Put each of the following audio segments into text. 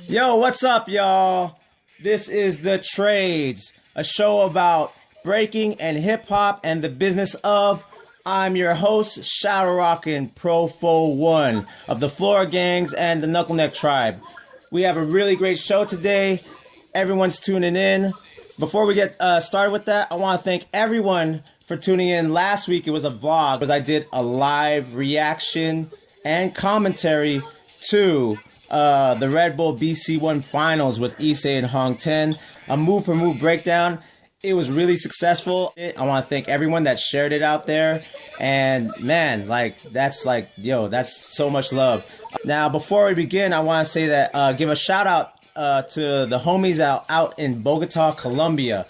Yo, what's up, y'all? This is The Trades, a show about breaking and hip-hop and the business of. I'm your host, Shadow Rockin' Profo Won of the Floor Gangs and the Knuckleneck Tribe. We have a really great show today. Everyone's tuning in. Before we get started with that, I want to thank everyone for tuning in. Last week it was a vlog because I did a live reaction and commentary to the Red Bull BC1 finals with Issei and Hong Ten, a move-for-move breakdown. It was really successful. I want to thank everyone that shared it out there. And man, that's so much love. Now, before we begin, I want to say that, give a shout out to the homies out in Bogota, Colombia.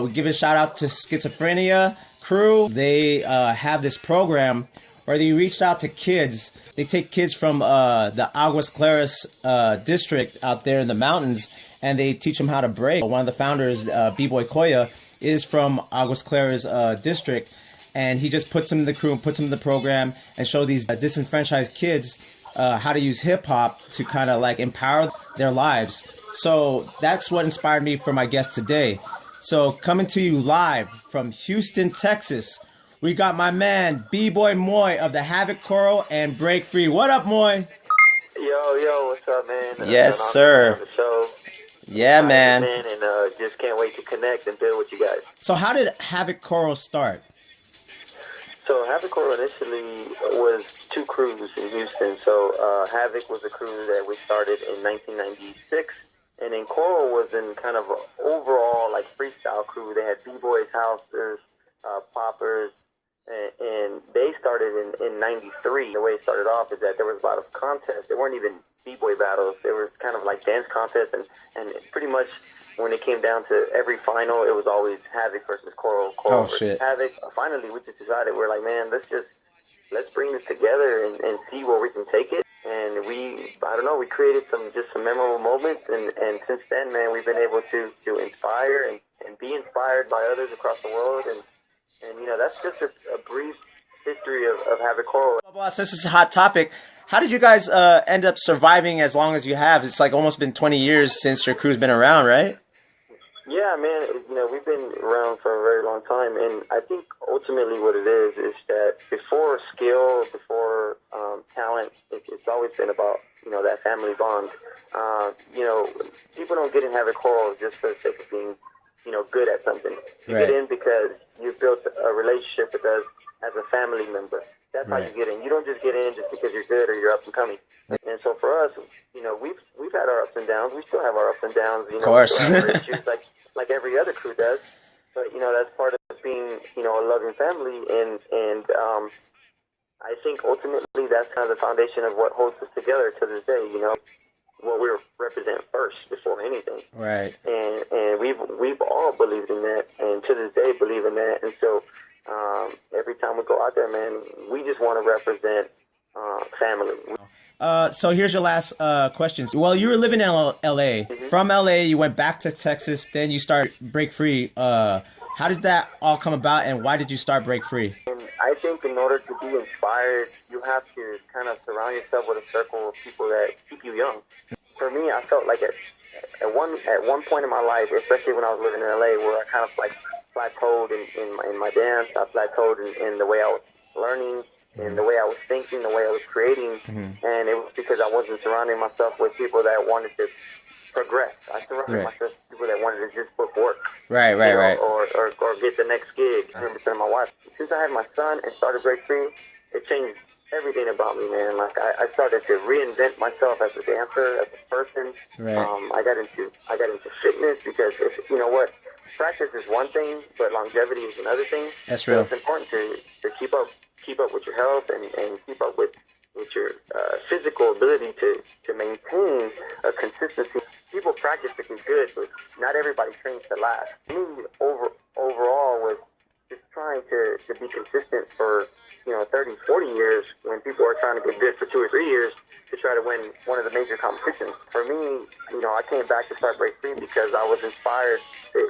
We give a shout out to Schizophrenia Crew. They have this program where they reached out to kids. They take kids from the Aguas Claras district out there in the mountains, and they teach them how to break. One of the founders, Bboy Moy, is from Aguas Claras district, and he just puts them in the crew and puts them in the program and show these disenfranchised kids how to use hip-hop to kind of like empower their lives. So that's what inspired me for my guest today. So coming to you live from Houston, Texas, we got my man, Bboy Moy of the Havikoro and Break Free. What up, Moy? Yo, what's up, man? Yes, sir. The show. Yeah, man. And just can't wait to connect and build with you guys. So how did Havikoro start? So Havikoro initially was two crews in Houston. So Havik was a crew that we started in 1996. And then Coral was in kind of an overall like freestyle crew. They had B-Boys, Housers, Poppers, and they started in 93. The way it started off is that there was a lot of contests. There weren't even B-Boy battles. There was kind of like dance contests, and pretty much when it came down to every final, it was always Havik versus Coral versus Havik. Finally, we just decided, we're like, man, let's bring this together and see where we can take it. And we created some memorable moments, and since then, man, we've been able to inspire and be inspired by others across the world, and that's just a brief history of Havikoro. Since it's a hot topic, how did you guys end up surviving as long as you have? It's like almost been 20 years since your crew's been around, right? Yeah, man, we've been around for a very long time, and I think ultimately what it is that before skill, before talent, it's always been about, that family bond. People don't get in Havikoro just for the sake of being, good at something. You get in because you built a relationship with us as a family member. That's how you get in. You don't just get in just because you're good or you're up and coming. And so for us, we've had our ups and downs. We still have our ups and downs. Of course. We still have our issues like every other crew does. But that's part of being a loving family. And I think ultimately that's kind of the foundation of what holds us together to this day. What we represent first before anything. Right. And we've all believed in that, and to this day believe in that. And so every time we go out there, man, we just want to represent family. So here's your last question. Well, you were living in LA. From LA, you went back to Texas, then you start Break Free. How did that all come about, and why did you start Break Free? And I think in order to be inspired, you have to kind of surround yourself with a circle of people that keep you young. For me, I felt like at one point in my life, especially when I was living in LA, where I kind of like plateaued in my dance, I plateaued in the way I was learning, and the way I was thinking, the way I was creating, and it was because I wasn't surrounding myself with people that wanted to progress. I surrounded myself with people that wanted to just put work. Right. Or get the next gig. 100% of my wife. Since I had my son and started Break Free, it changed everything about me, man. Like I started to reinvent myself as a dancer, as a person. I got into fitness because practice is one thing, but longevity is another thing. That's real. So it's important to keep up with your health and keep up with your physical ability to maintain a consistency. People practice to be good, but not everybody trains to last. Me, overall, was just trying to be consistent for 30, 40 years when people are trying to get good for 2 or 3 years to try to win one of the major competitions. For me, I came back to start Break Free because I was inspired.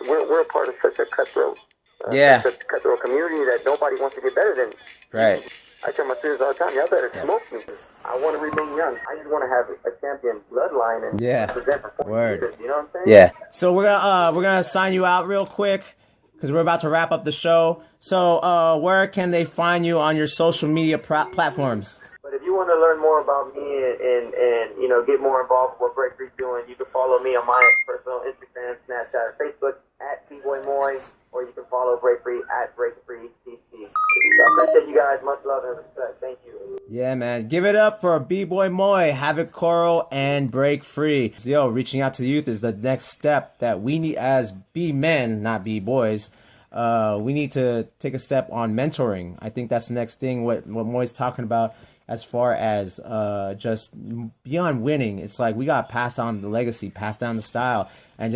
We're a part of such a cutthroat, such a cutthroat community that nobody wants to get better than. Right. I tell my students all the time, y'all better smoke me. I want to remain young. I just want to have a champion bloodline and represent for 40 years. You know what I'm saying? Yeah. So we're gonna sign you out real quick because we're about to wrap up the show. So where can they find you on your social media platforms? But if you want to learn more about me and you know, get more involved with what Break Free's doing, you can follow me on my personal Instagram, Snapchat, or Facebook at Bboy Moy, or you can follow Break Free at Break Free CC. So I appreciate you guys. Much love and respect. Thank you. Yeah, man. Give it up for Bboy Moy, Havikoro, and Break Free. Yo, reaching out to the youth is the next step that we need as B-men, not B-boys. We need to take a step on mentoring. I think that's the next thing, what Moy's talking about as far as just beyond winning. It's like we got to pass on the legacy, pass down the style. And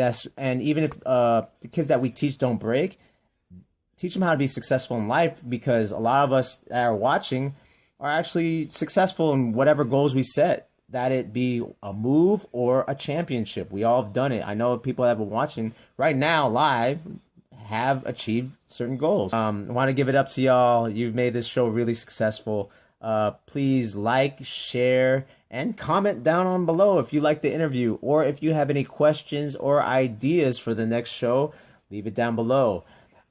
even if the kids that we teach don't break, teach them how to be successful in life, because a lot of us that are watching are actually successful in whatever goals we set, that it be a move or a championship. We all have done it. I know people that have been watching right now live have achieved certain goals. I want to give it up to y'all. You've made this show really successful. Please like, share, and comment down on below if you like the interview, or if you have any questions or ideas for the next show, leave it down below.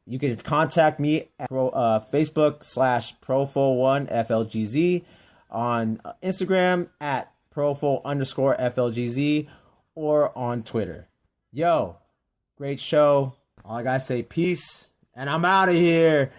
You can contact me at Facebook/ProfoWon FLGZ, on Instagram at Profo_FLGZ, or on Twitter. Yo, great show. All I gotta say, peace, and I'm out of here.